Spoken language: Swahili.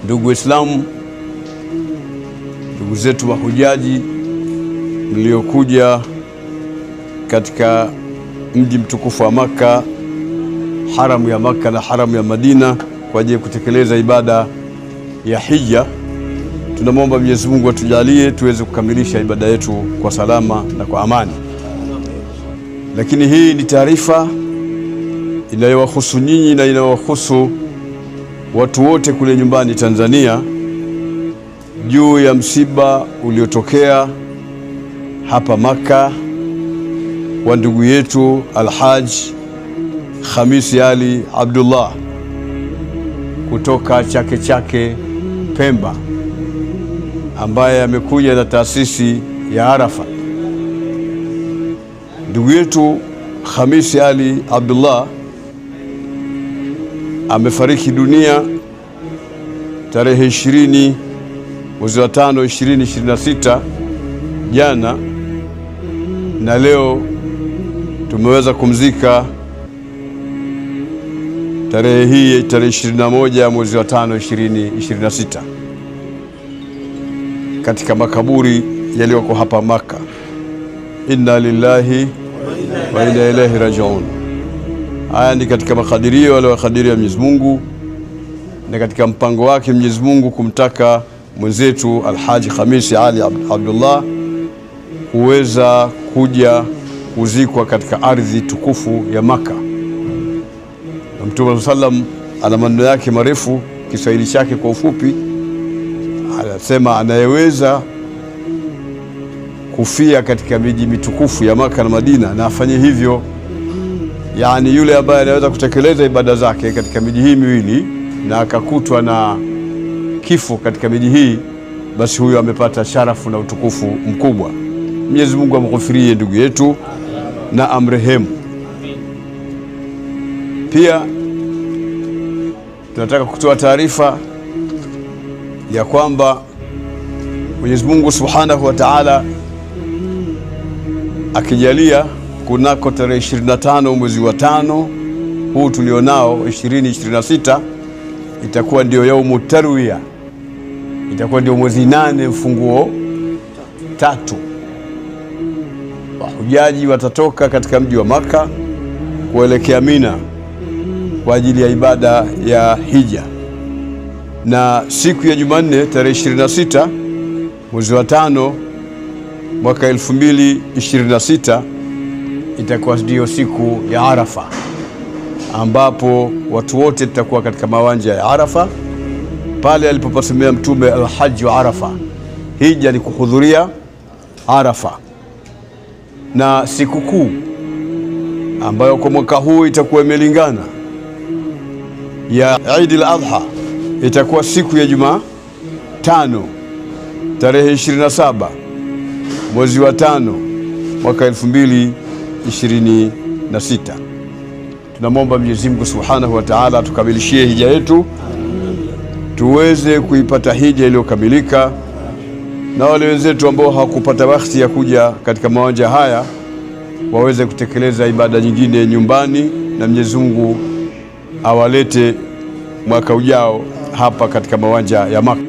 Ndugu Waislamu, ndugu zetu mahujaji mliokuja katika mji mtukufu wa Makka, haramu ya Makka na haramu ya Madina kwa ajili ya kutekeleza ibada ya hija, tunamwomba Mwenyezi Mungu atujalie tuweze kukamilisha ibada yetu kwa salama na kwa amani. Lakini hii ni taarifa inayowahusu nyinyi na inayowahusu watu wote kule nyumbani Tanzania juu ya msiba uliotokea hapa Makka wa ndugu yetu Alhaji Khamisi Ali Abdullah kutoka Chake Chake Pemba, ambaye amekuja na taasisi ya Arafa. Ndugu yetu Khamisi Ali Abdullah amefariki dunia tarehe 20 mwezi wa 5 2026 jana, na leo tumeweza kumzika tarehe hii, tarehe 21 mwezi wa 5 2026 katika makaburi yaliyoko hapa Makka. Inna lillahi wa inna ilaihi rajiun. Haya ni katika makadirio aliyokadiria Mwenyezi Mungu na katika mpango wake Mwenyezi Mungu kumtaka mwenzetu Alhaji Khamisi Ali Abdullah kuweza kuja kuzikwa katika ardhi tukufu ya Makka. Na Mtume sallam ana maneno yake marefu, Kiswahili chake kwa ufupi anasema, anayeweza kufia katika miji mitukufu ya Makka na Madina na afanye hivyo, yani yule ambaye anaweza kutekeleza ibada zake katika miji hii miwili na akakutwa na kifo katika miji hii, basi huyo amepata sharafu na utukufu mkubwa. Mwenyezi Mungu amghufirie ndugu yetu na amrehemu. Pia tunataka kutoa taarifa ya kwamba Mwenyezi Mungu Subhanahu wa Ta'ala akijalia, kunako tarehe 25 mwezi wa 5 huu tulionao 2026 itakuwa ndio yaumu tarwiya, itakuwa ndio mwezi 8 mfunguo 3. Wahujaji watatoka katika mji wa Makka kuelekea Mina kwa ajili ya ibada ya hija, na siku ya Jumanne tarehe 26 mwezi wa 5 mwaka 2026 itakuwa ndio siku ya Arafa, ambapo watu wote tutakuwa katika mawanja ya Arafa pale alipopasemea Mtume al-Hajj wa Arafa. Hija ni kuhudhuria Arafa, na sikukuu ambayo kwa mwaka huu itakuwa imelingana ya Eid al-Adha itakuwa siku ya Jumatano tarehe 27 mwezi wa 5 mwaka 2026. Tunamwomba Mwenyezi Mungu Subhanahu wa Ta'ala tukamilishie hija yetu, tuweze kuipata hija iliyokamilika, na wale wenzetu ambao hawakupata wakati ya kuja katika mawanja haya waweze kutekeleza ibada nyingine nyumbani, na Mwenyezi Mungu awalete mwaka ujao hapa katika mawanja ya Makka.